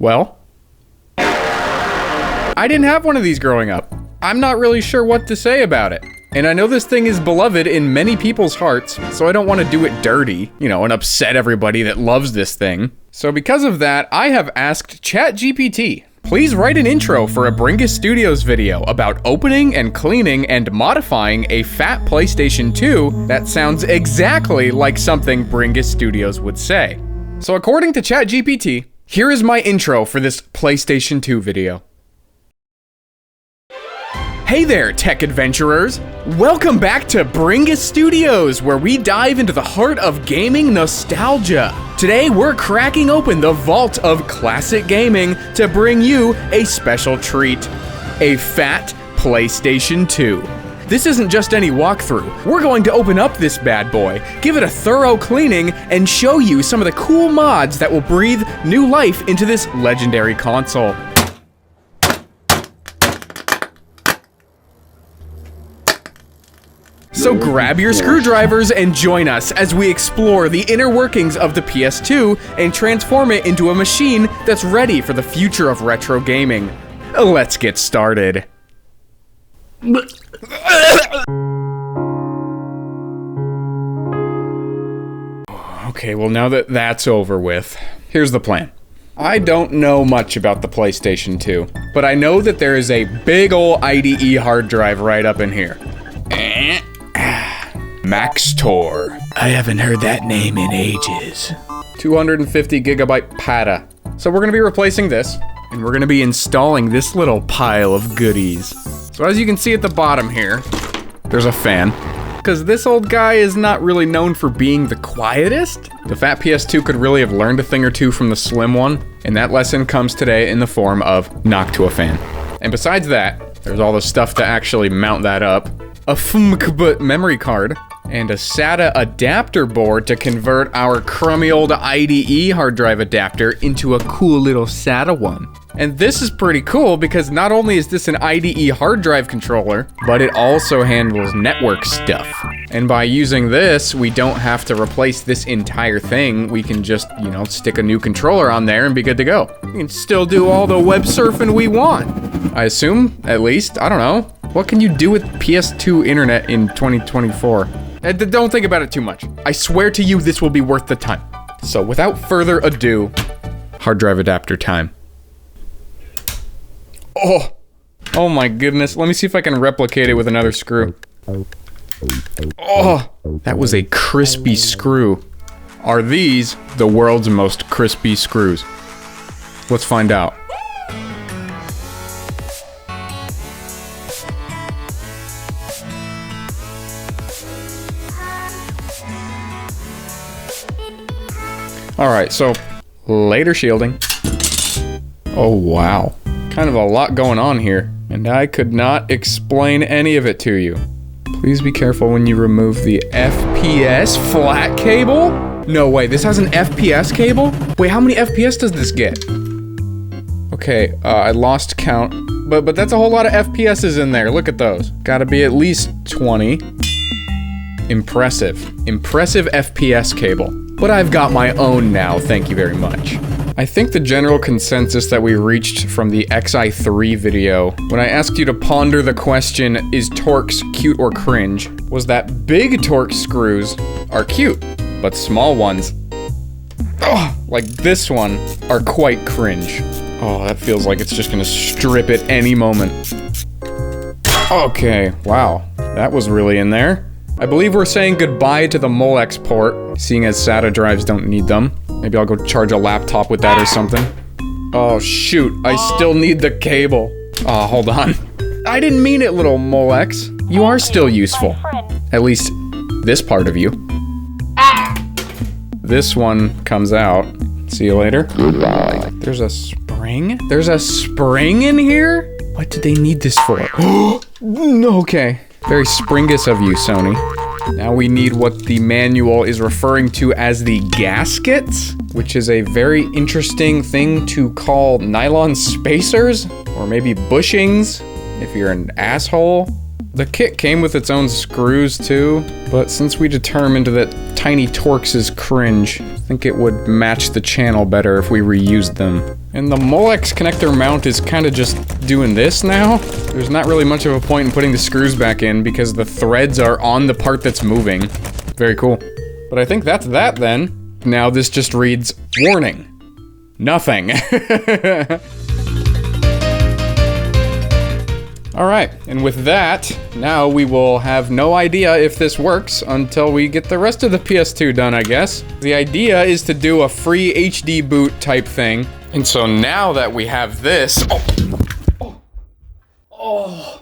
Well, I didn't have one of these growing up. I'm not really sure what to say about it. And I know this thing is beloved in many people's hearts, so I don't want to do it dirty, you know, and upset everybody that loves this thing. So because of that, I have asked ChatGPT, please write an intro for a Bringus Studios video about opening and cleaning and modifying a fat PlayStation 2 that sounds exactly like something Bringus Studios would say. So according to ChatGPT, here is my intro for this PlayStation 2 video. Hey there, tech adventurers! Welcome back to Bringus Studios, where we dive into the heart of gaming nostalgia. Today, we're cracking open the vault of classic gaming to bring you a special treat: a fat PlayStation 2. This isn't just any walkthrough. We're going to open up this bad boy, give it a thorough cleaning, and show you some of the cool mods that will breathe new life into this legendary console. So grab your screwdrivers and join us as we explore the inner workings of the PS2 and transform it into a machine that's ready for the future of retro gaming. Let's get started. Okay, well now that that's over with, here's the plan. I don't know much about the PlayStation 2, but I know that there is a big ol' IDE hard drive right up in here. Max Tor. I haven't heard that name in ages. 250 gigabyte PATA. So we're gonna be replacing this, and we're gonna be installing this little pile of goodies. So as you can see at the bottom here, there's a fan. Because this old guy is not really known for being the quietest. The fat PS2 could really have learned a thing or two from the slim one, and that lesson comes today in the form of knock to a fan. And besides that, there's all the stuff to actually mount that up. A FMKB memory card, and a SATA adapter board to convert our crummy old IDE hard drive adapter into a cool little SATA one. And this is pretty cool because not only is this an IDE hard drive controller, but it also handles network stuff. And by using this, we don't have to replace this entire thing. We can just, you know, stick a new controller on there and be good to go. We can still do all the web surfing we want. I assume, at least, I don't know. What can you do with PS2 internet in 2024? Don't think about it too much. I swear to you, this will be worth the time. So without further ado, hard drive adapter time. Oh my goodness. Let me see if I can replicate it with another screw. Oh, that was a crispy screw. Are these the world's most crispy screws? Let's find out. Alright, so later shielding. Oh wow. Kind of a lot going on here, and I could not explain any of it to you. Please be careful when you remove the FPS flat cable? No way, this has an FPS cable? Wait, how many FPS does this get? Okay, I lost count, but that's a whole lot of FPS's in there. Look at those. Gotta be at least 20. Impressive. Impressive FPS cable. But I've got my own now, thank you very much. I think the general consensus that we reached from the XI3 video, when I asked you to ponder the question, is Torx cute or cringe, was that big Torx screws are cute, but small ones, like this one, are quite cringe. Oh, that feels like it's just gonna strip at any moment. Okay, wow, that was really in there. I believe we're saying goodbye to the Molex port, seeing as SATA drives don't need them. Maybe I'll go charge a laptop with that or something. Oh shoot, I still need the cable. Oh, hold on. I didn't mean it, little Molex. You are still useful. At least, this part of you. This one comes out. See you later. Goodbye. There's a spring? There's a spring in here? What did they need this for? Okay. Very Bringus of you, Sony. Now we need what the manual is referring to as the gaskets, which is a very interesting thing to call nylon spacers, or maybe bushings, if you're an asshole. The kit came with its own screws too, but since we determined that Tiny Torx is cringe, I think it would match the channel better if we reused them. And the Molex connector mount is kind of just doing this now. There's not really much of a point in putting the screws back in because the threads are on the part that's moving. Very cool. But I think that's that then. Now this just reads, warning. Nothing. Alright, and with that, now we will have no idea if this works until we get the rest of the PS2 done, I guess. The idea is to do a free HD boot type thing. And so now that we have this... Oh,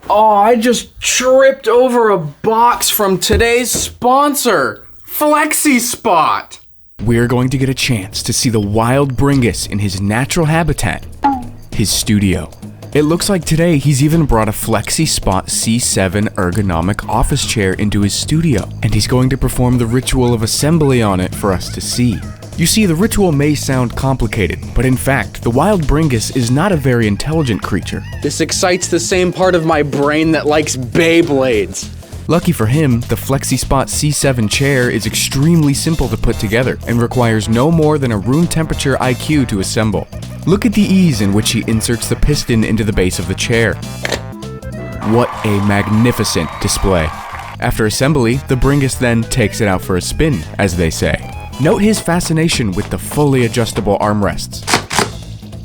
I just tripped over a box from today's sponsor, Flexy Spot. We're going to get a chance to see the wild Bringus in his natural habitat, his studio. It looks like today he's even brought a Flexy Spot C7 ergonomic office chair into his studio, and he's going to perform the ritual of assembly on it for us to see. You see, the ritual may sound complicated, but in fact, the wild Bringus is not a very intelligent creature. This excites the same part of my brain that likes Beyblades. Lucky for him, the Flexy Spot C7 chair is extremely simple to put together and requires no more than a room temperature IQ to assemble. Look at the ease in which he inserts the piston into the base of the chair. What a magnificent display. After assembly, the Bringus then takes it out for a spin, as they say. Note his fascination with the fully adjustable armrests,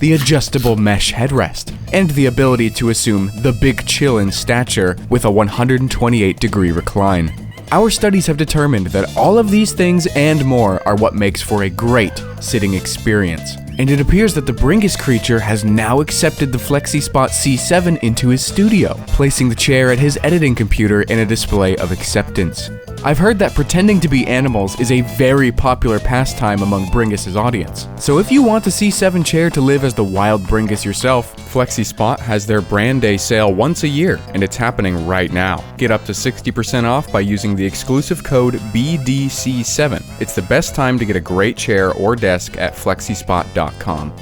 the adjustable mesh headrest, and the ability to assume the big chill in stature with a 128-degree recline. Our studies have determined that all of these things and more are what makes for a great sitting experience. And it appears that the Bringus creature has now accepted the Flexy Spot C7 into his studio, placing the chair at his editing computer in a display of acceptance. I've heard that pretending to be animals is a very popular pastime among Bringus's audience. So if you want a C7 chair to live as the wild Bringus yourself, Flexy Spot has their brand day sale once a year, and it's happening right now. Get up to 60% off by using the exclusive code BDC7. It's the best time to get a great chair or desk at flexispot.com.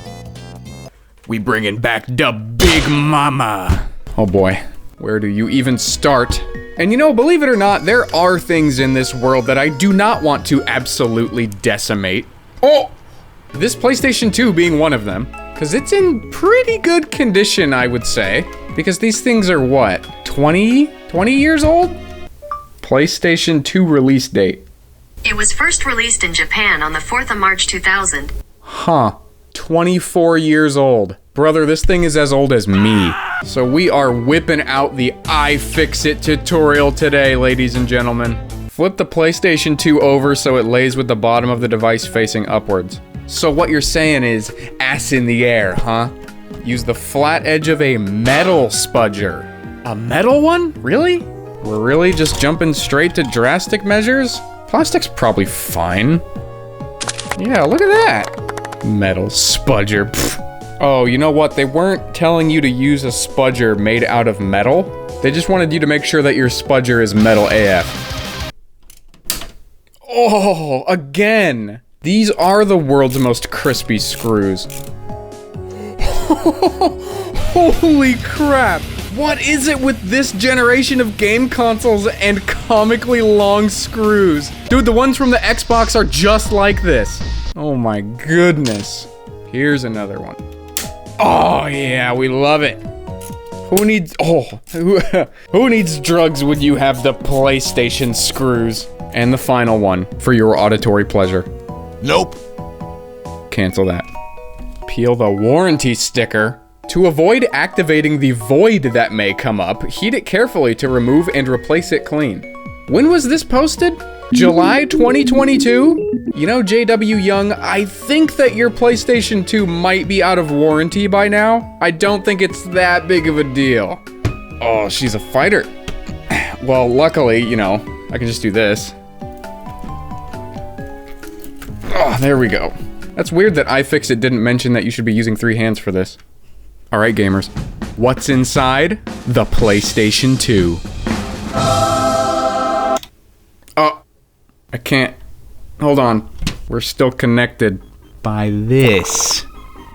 We bringing back the Big Mama. Oh boy, where do you even start? And you know, believe it or not, there are things in this world that I do not want to absolutely decimate. Oh! This PlayStation 2 being one of them. Because it's in pretty good condition, I would say. Because these things are what? 20 years old? PlayStation 2 release date. It was first released in Japan on the 4th of March 2000. Huh. 24 years old. Brother, this thing is as old as me. So we are whipping out the iFixit tutorial today, ladies and gentlemen. Flip the PlayStation 2 over so it lays with the bottom of the device facing upwards. So what you're saying is, ass in the air, huh? Use the flat edge of a metal spudger. A metal one? Really? We're really just jumping straight to drastic measures? Plastic's probably fine. Yeah, look at that. Metal spudger. Pfft. Oh, you know what? They weren't telling you to use a spudger made out of metal. They just wanted you to make sure that your spudger is metal AF. Oh, again. These are the world's most crispy screws. Holy crap. What is it with this generation of game consoles and comically long screws? Dude, the ones from the Xbox are just like this. Oh my goodness. Here's another one. Oh yeah, we love it. Who needs who needs drugs when you have the PlayStation screws? And the final one for your auditory pleasure. Nope. Cancel that. Peel the warranty sticker. To avoid activating the void that may come up, heat it carefully to remove and replace it clean. When was this posted? July 2022? You know, JW Young, I think that your PlayStation 2 might be out of warranty by now. I don't think it's that big of a deal. Oh, she's a fighter. Well, luckily, you know, I can just do this. Oh, there we go. That's weird that iFixit didn't mention that you should be using 3 hands for this. Alright, gamers. What's inside the PlayStation 2? Oh, I can't. Hold on. We're still connected by this.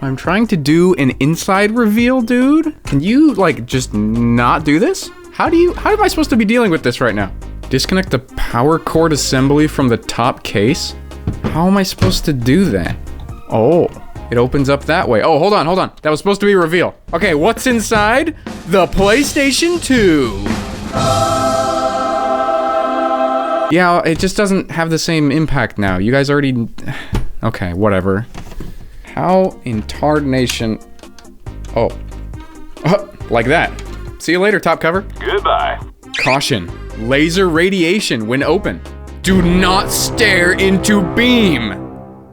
I'm trying to do an inside reveal, dude. Can you, like, just not do this? How am I supposed to be dealing with this right now? Disconnect the power cord assembly from the top case? How am I supposed to do that? Oh, It opens up that way. Oh, hold on. That was supposed to be a reveal. Okay, what's inside? The PlayStation 2. Yeah, it just doesn't have the same impact now. You guys already... Okay, whatever. How in tarnation... Oh. Like that. See you later, top cover. Goodbye. Caution. Laser radiation when open. Do not stare into beam.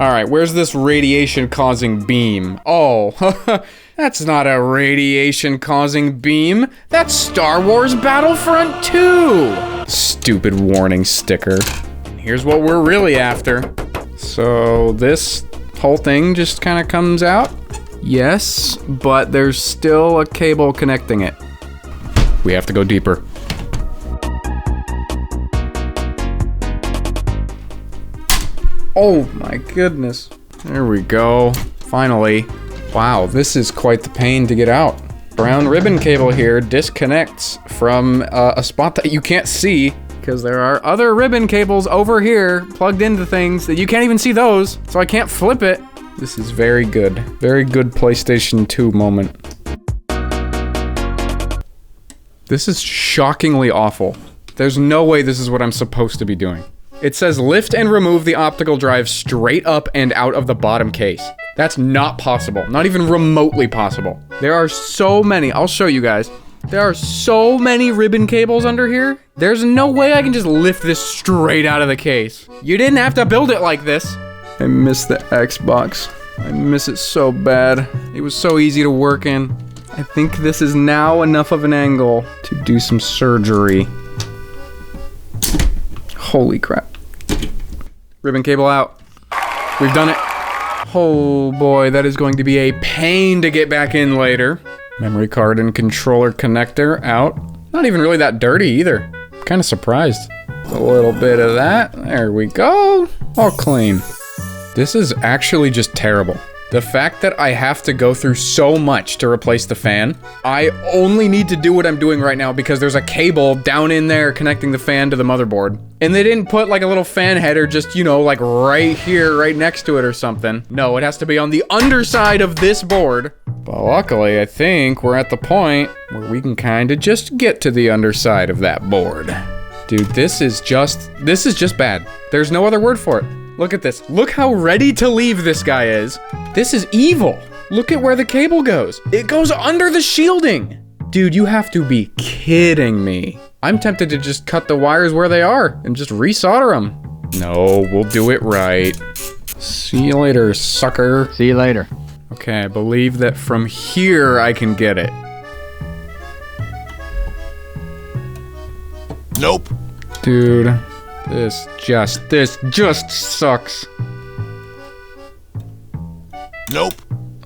Alright, where's this radiation-causing beam? Oh, that's not a radiation-causing beam. That's Star Wars Battlefront 2! Stupid warning sticker. Here's what we're really after. So this whole thing just kind of comes out? Yes, but there's still a cable connecting it. We have to go deeper. Oh my goodness. There we go. Finally. Wow, this is quite the pain to get out. Brown ribbon cable here disconnects from a spot that you can't see because there are other ribbon cables over here plugged into things that you can't even see those, so I can't flip it. This is very good. Very good PlayStation 2 moment. This is shockingly awful. There's no way this is what I'm supposed to be doing. It says lift and remove the optical drive straight up and out of the bottom case. That's not possible. Not even remotely possible. There are so many. I'll show you guys. There are so many ribbon cables under here. There's no way I can just lift this straight out of the case. You didn't have to build it like this. I miss the Xbox. I miss it so bad. It was so easy to work in. I think this is now enough of an angle to do some surgery. Holy crap. Ribbon cable out. We've done it. Oh boy, that is going to be a pain to get back in later. Memory card and controller connector out. Not even really that dirty either. Kind of surprised. A little bit of that. There we go. All clean. This is actually just terrible. The fact that I have to go through so much to replace the fan, I only need to do what I'm doing right now because there's a cable down in there connecting the fan to the motherboard. And they didn't put like a little fan header just, you know, like right here, right next to it or something. No, it has to be on the underside of this board. But luckily, I think we're at the point where we can kind of just get to the underside of that board. Dude, this is just bad. There's no other word for it. Look at this. Look how ready to leave this guy is. This is evil. Look at where the cable goes. It goes under the shielding. Dude, you have to be kidding me. I'm tempted to just cut the wires where they are and just resolder them. No, we'll do it right. See you later, sucker. See you later. Okay, I believe that from here I can get it. Nope. Dude. This just sucks. Nope.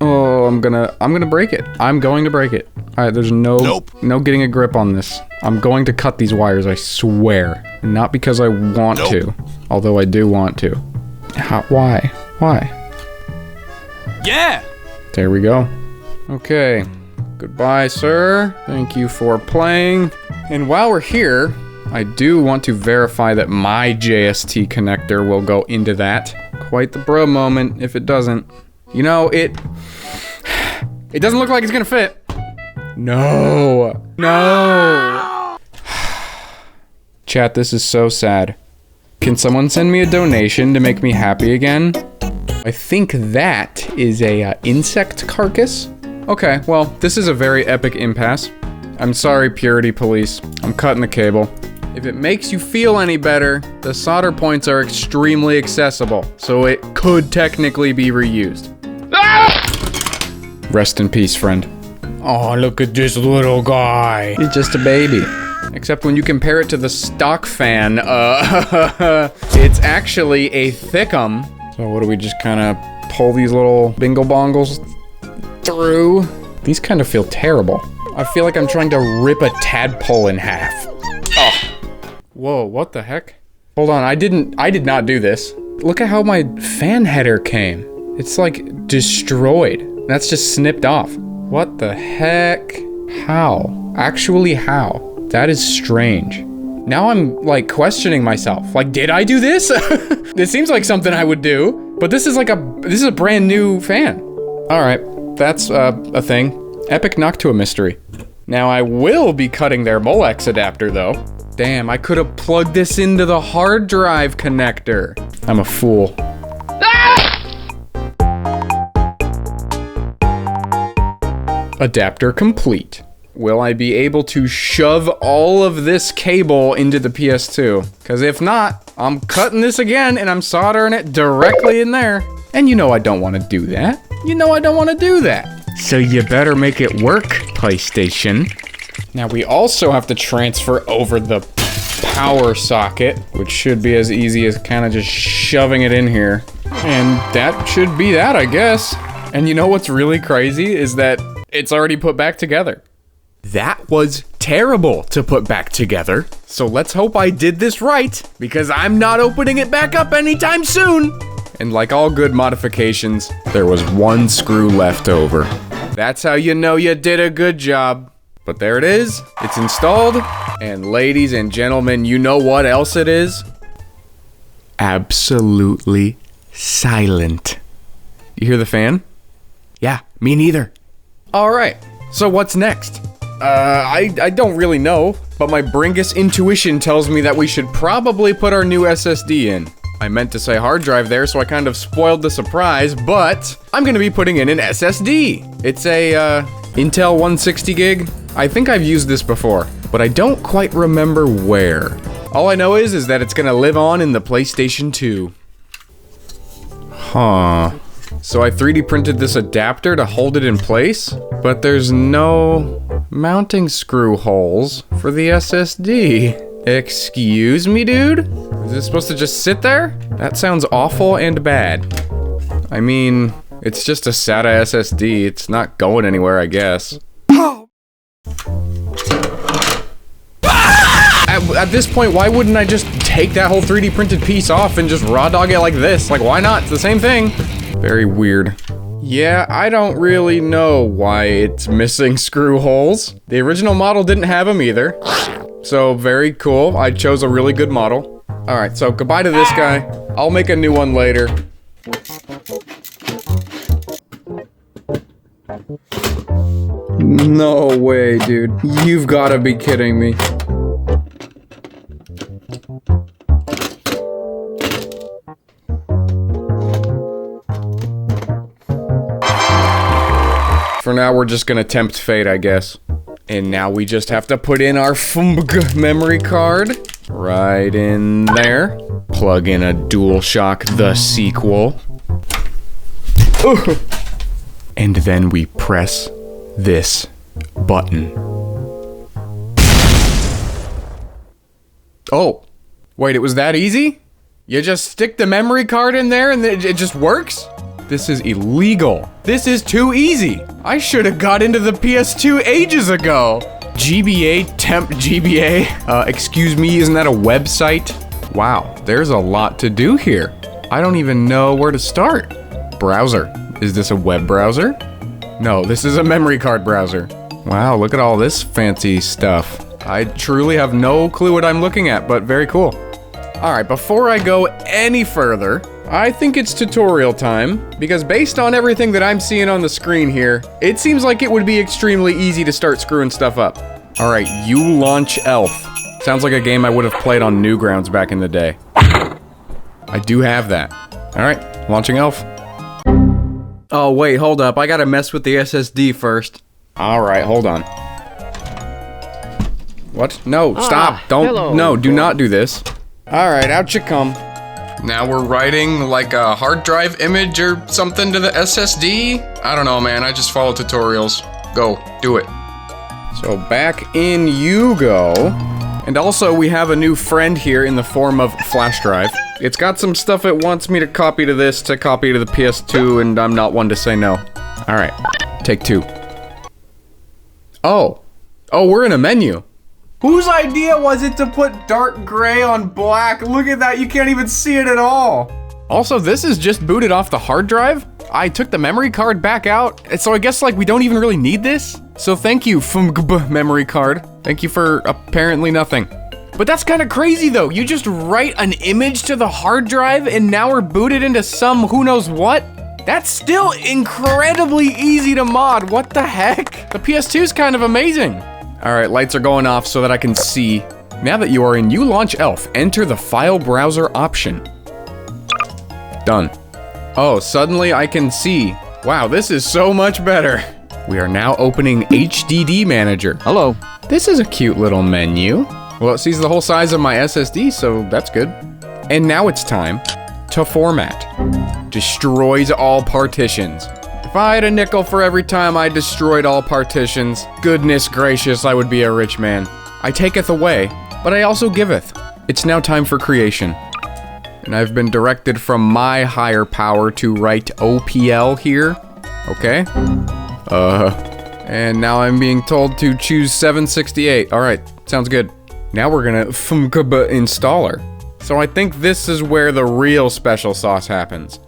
Oh, I'm gonna break it. I'm going to break it. All right, there's no getting a grip on this. I'm going to cut these wires, I swear. Not because I want to, although I do want to. Why? Yeah. There we go. Okay. Goodbye, sir. Thank you for playing. And while we're here, I do want to verify that my JST connector will go into that. Quite the bro moment if it doesn't. You know, it doesn't look like it's gonna fit. No. Chat, this is so sad. Can someone send me a donation to make me happy again? I think that is a insect carcass. Okay, well, this is a very epic impasse. I'm sorry, Purity Police. I'm cutting the cable. If it makes you feel any better, the solder points are extremely accessible, so it could technically be reused. Rest in peace, friend. Oh, look at this little guy. He's just a baby. Except when you compare it to the stock fan, it's actually a thickum. So what do we just kind of pull these little bingle bongles through? These kind of feel terrible. I feel like I'm trying to rip a tadpole in half. Oh. Whoa, what the heck? Hold on, I did not do this. Look at how my fan header came. It's like destroyed. That's just snipped off. What the heck? How? Actually, how? That is strange. Now I'm like questioning myself. Like, did I do this? This seems like something I would do, but this is a brand new fan. Alright, that's a thing. Epic Noctua mystery. Now I will be cutting their Molex adapter though. Damn, I could have plugged this into the hard drive connector. I'm a fool. Adapter complete. Will I be able to shove all of this cable into the PS2? Because if not, I'm cutting this again and I'm soldering it directly in there. And you know I don't want to do that. You know I don't want to do that. So you better make it work, PlayStation. Now we also have to transfer over the power socket, which should be as easy as kind of just shoving it in here. And that should be that, I guess. And you know what's really crazy is that it's already put back together. That was terrible to put back together. So let's hope I did this right, because I'm not opening it back up anytime soon. And like all good modifications, there was one screw left over. That's how you know you did a good job. But there it is, it's installed. And ladies and gentlemen, you know what else it is? Absolutely silent. You hear the fan? Yeah, me neither. All right, so what's next? I don't really know, but my Bringus intuition tells me that we should probably put our new SSD in. I meant to say hard drive there, so I kind of spoiled the surprise, but I'm gonna be putting in an SSD. It's a, Intel 160 gig. I think I've used this before, but I don't quite remember where. All I know is that it's gonna live on in the PlayStation 2. Huh. So I 3D printed this adapter to hold it in place, but there's no mounting screw holes for the SSD. Excuse me, dude? Is this supposed to just sit there? That sounds awful and bad. I mean, it's just a SATA SSD. It's not going anywhere, I guess. At this point, why wouldn't I just take that whole 3D printed piece off and just raw dog it like this? Like, why not? It's the same thing. Very weird. Yeah, I don't really know why it's missing screw holes. The original model didn't have them either. So, very cool. I chose a really good model. Alright, so goodbye to this guy. I'll make a new one later. No way, dude. You've gotta be kidding me. For now, we're just gonna tempt fate, I guess. And now we just have to put in our FMG memory card. Right in there. Plug in a DualShock the sequel. Ooh. And then we press this button. Oh. Wait, it was that easy? You just stick the memory card in there and it just works? This is illegal. This is too easy. I should have got into the PS2 ages ago. GBA, temp GBA. Excuse me, isn't that a website? Wow, there's a lot to do here. I don't even know where to start. Browser. Is this a web browser? No, this is a memory card browser. Wow, look at all this fancy stuff. I truly have no clue what I'm looking at, but very cool. All right, before I go any further, I think it's tutorial time, because based on everything that I'm seeing on the screen here, it seems like it would be extremely easy to start screwing stuff up. All right, you launch Elf. Sounds like a game I would have played on Newgrounds back in the day. I do have that. All right, launching Elf. Oh, wait, hold up. I gotta mess with the SSD first. All right, hold on. What? No, stop. Don't. Hello. No, do not do this. All right, out you come. Now we're writing like a hard drive image or something to the SSD? I don't know, man. I just follow tutorials. Go, do it. So back in you go. And also we have a new friend here in the form of flash drive. It's got some stuff it wants me to copy to this to copy to the PS2, and I'm not one to say no. All right, take two. Oh, we're in a menu. Whose idea was it to put dark gray on black? Look at that, you can't even see it at all. Also, this is just booted off the hard drive. I took the memory card back out, so I guess like we don't even really need this. So thank you, FMG memory card. Thank you for apparently nothing. But that's kind of crazy though. You just write an image to the hard drive and now we're booted into some who knows what? That's still incredibly easy to mod. What the heck? The PS2 is kind of amazing. All right, lights are going off so that I can see. Now that you are in ULaunch Elf, enter the file browser option. Done. Oh, suddenly I can see. Wow, this is so much better. We are now opening HDD Manager. Hello. This is a cute little menu. Well, it sees the whole size of my SSD, so that's good. And now it's time to format. Destroys all partitions. If I had a nickel for every time I destroyed all partitions, goodness gracious, I would be a rich man. I taketh away, but I also giveth. It's now time for creation. And I've been directed from my higher power to write OPL here. Okay. And now I'm being told to choose 768. All right, sounds good. Now we're gonna installer. So I think this is where the real special sauce happens.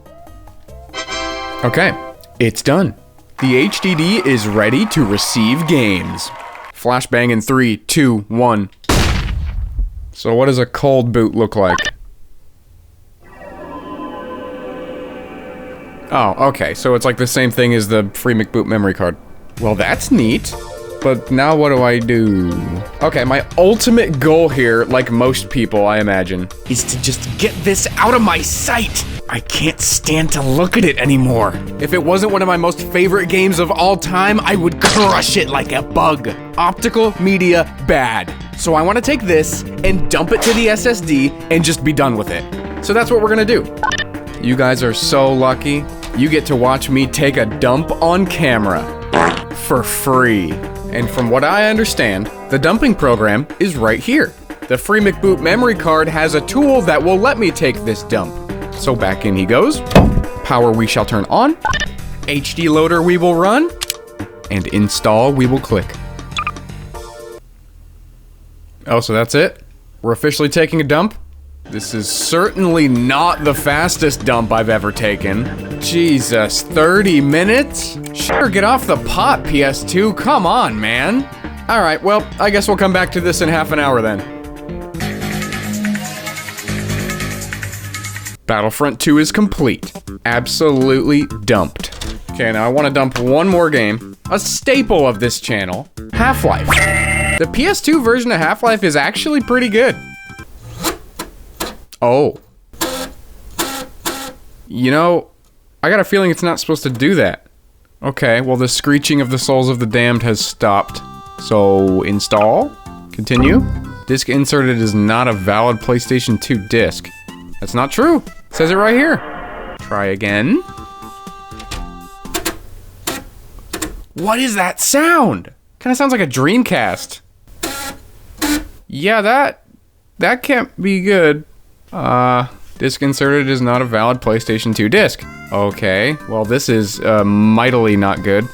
Okay, it's done. The HDD is ready to receive games. Flashbang in 3, 2, 1. So what does a cold boot look like? Oh, okay, so it's like the same thing as the free McBoot memory card. Well, that's neat. But now what do I do? Okay, my ultimate goal here, like most people, I imagine, is to just get this out of my sight. I can't stand to look at it anymore. If it wasn't one of my most favorite games of all time, I would crush it like a bug. Optical media, bad. So I want to take this and dump it to the SSD and just be done with it. So that's what we're gonna do. You guys are so lucky. You get to watch me take a dump on camera for free. And from what I understand, the dumping program is right here. The free McBoot memory card has a tool that will let me take this dump. So back in he goes. Power we shall turn on. HD loader we will run. And install we will click. Oh, so that's it? We're officially taking a dump? This is certainly not the fastest dump I've ever taken. Jesus, 30 minutes? Sure, get off the pot, PS2. Come on, man. All right, well, I guess we'll come back to this in half an hour then. Battlefront 2 is complete. Absolutely dumped. Okay, now I want to dump one more game. A staple of this channel, HalfLife. The PS2 version of HalfLife is actually pretty good. Oh. You know, I got a feeling it's not supposed to do that. Okay, well the screeching of the souls of the damned has stopped. So, install? Continue? Disk inserted is not a valid PlayStation 2 disc. That's not true. It says it right here. Try again. What is that sound? Kinda sounds like a Dreamcast. Yeah, that can't be good. Disc inserted is not a valid PlayStation 2 disc. Okay, well this is, mightily not good.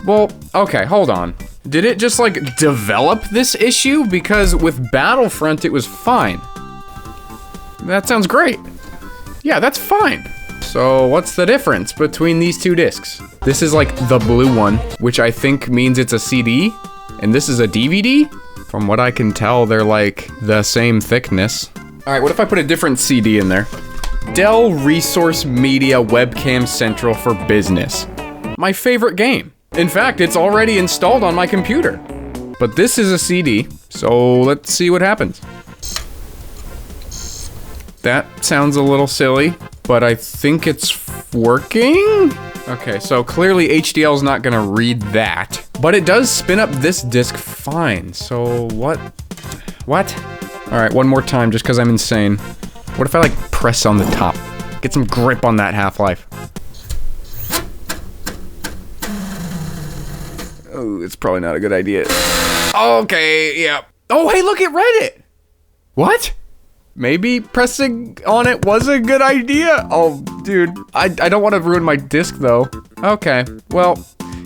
Well, okay, hold on. Did it just, like, develop this issue? Because with Battlefront, it was fine. That sounds great. Yeah, that's fine. So, what's the difference between these two discs? This is, like, the blue one, which I think means it's a CD, and this is a DVD? From what I can tell, they're, like, the same thickness. All right, what if I put a different CD in there? Dell Resource Media Webcam Central for Business. My favorite game. In fact, it's already installed on my computer. But this is a CD, so let's see what happens. That sounds a little silly, but I think it's working? Okay, so clearly HDL is not gonna read that. But it does spin up this disc fine, so what? What? All right, one more time, just because I'm insane. What if I, like, press on the top? Get some grip on that HalfLife. Oh, it's probably not a good idea. Okay, yeah. Oh, hey, look, it read it! What? Maybe pressing on it was a good idea? Oh, dude, I don't want to ruin my disc, though. Okay, well,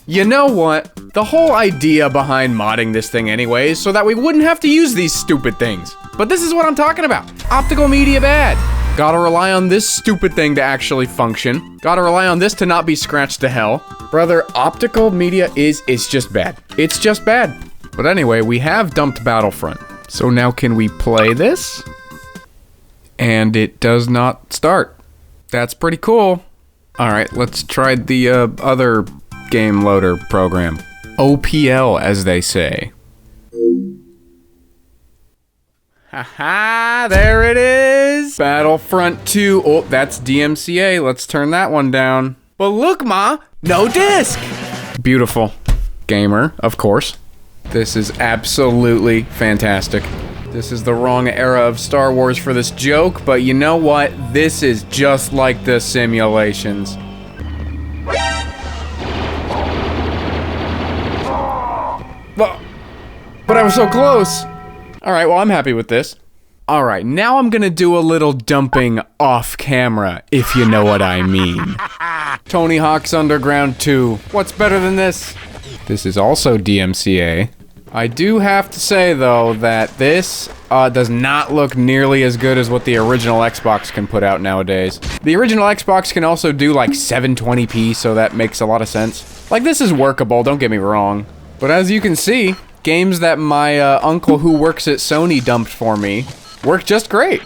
you know what? The whole idea behind modding this thing anyway is so that we wouldn't have to use these stupid things. But this is what I'm talking about. Optical media bad. Gotta rely on this stupid thing to actually function. Gotta rely on this to not be scratched to hell. Brother, optical media is just bad. It's just bad. But anyway, we have dumped Battlefront. So now can we play this? And it does not start. That's pretty cool. All right, let's try the other game loader program. OPL, as they say. Haha, there it is! Battlefront 2. Oh, that's DMCA. Let's turn that one down. But look, Ma, no disc! Beautiful. Gamer, of course. This is absolutely fantastic. This is the wrong era of Star Wars for this joke, but you know what? This is just like the simulations. But I was so close! Alright, well, I'm happy with this. Alright, now I'm gonna do a little dumping off camera, if you know what I mean. Tony Hawk's Underground 2. What's better than this? This is also DMCA. I do have to say, though, that this does not look nearly as good as what the original Xbox can put out nowadays. The original Xbox can also do, like, 720p, so that makes a lot of sense. Like, this is workable, don't get me wrong. But as you can see, games that my uncle who works at Sony dumped for me work just great.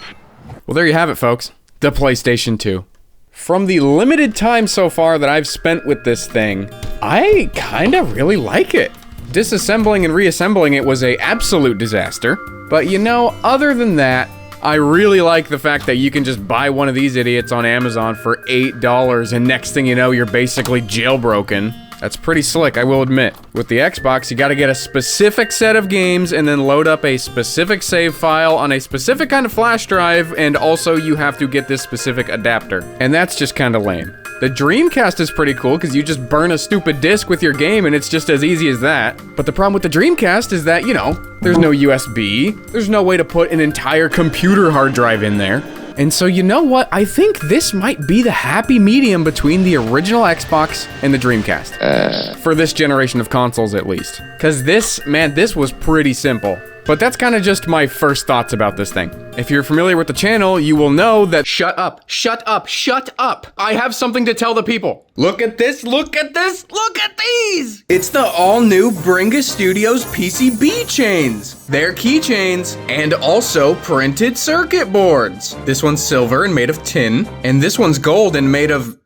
Well, there you have it, folks. The PlayStation 2. From the limited time so far that I've spent with this thing, I kinda really like it. Disassembling and reassembling it was a absolute disaster. But you know, other than that, I really like the fact that you can just buy one of these idiots on Amazon for $8 and next thing you know, you're basically jailbroken. That's pretty slick, I will admit. With the Xbox, you gotta get a specific set of games and then load up a specific save file on a specific kind of flash drive, and also you have to get this specific adapter. And that's just kinda lame. The Dreamcast is pretty cool because you just burn a stupid disc with your game and it's just as easy as that. But the problem with the Dreamcast is that, you know, there's no USB, there's no way to put an entire computer hard drive in there. And so you know what, I think this might be the happy medium between the original Xbox and the Dreamcast. For this generation of consoles at least. Cause this, man, this was pretty simple. But that's kind of just my first thoughts about this thing. If you're familiar with the channel, you will know that— Shut up, shut up, shut up! I have something to tell the people. Look at this, look at this, look at these! It's the all-new Bringus Studios PCB chains. They're keychains, and also printed circuit boards. This one's silver and made of tin, and this one's gold and made of,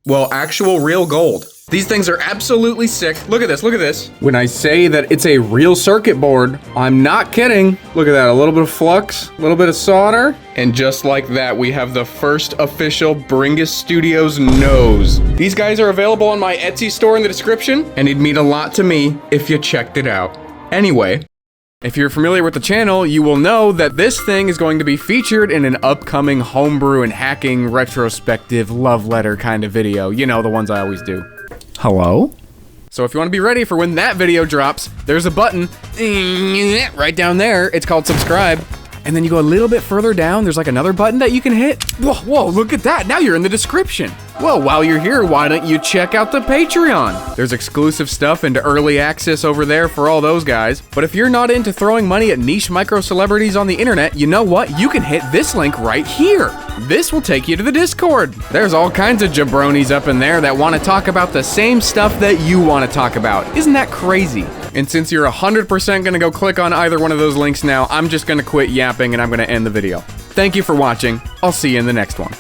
well, actual real gold. These things are absolutely sick. Look at this, look at this. When I say that it's a real circuit board, I'm not kidding. Look at that, a little bit of flux, a little bit of solder, and just like that, we have the first official Bringus Studios nose. These guys are available on my Etsy store in the description, and it'd mean a lot to me if you checked it out. Anyway, if you're familiar with the channel, you will know that this thing is going to be featured in an upcoming homebrew and hacking retrospective love letter kind of video. You know, the ones I always do. Hello? So if you want to be ready for when that video drops, there's a button right down there. It's called subscribe. And then you go a little bit further down, there's like another button that you can hit. Whoa, whoa, look at that. Now you're in the description. Well, while you're here, why don't you check out the Patreon? There's exclusive stuff and early access over there for all those guys. But if you're not into throwing money at niche micro celebrities on the internet, you know what? You can hit this link right here. This will take you to the Discord. There's all kinds of jabronis up in there that want to talk about the same stuff that you want to talk about. Isn't that crazy? And since you're 100% gonna go click on either one of those links now, I'm just gonna quit yapping and I'm gonna end the video. Thank you for watching. I'll see you in the next one.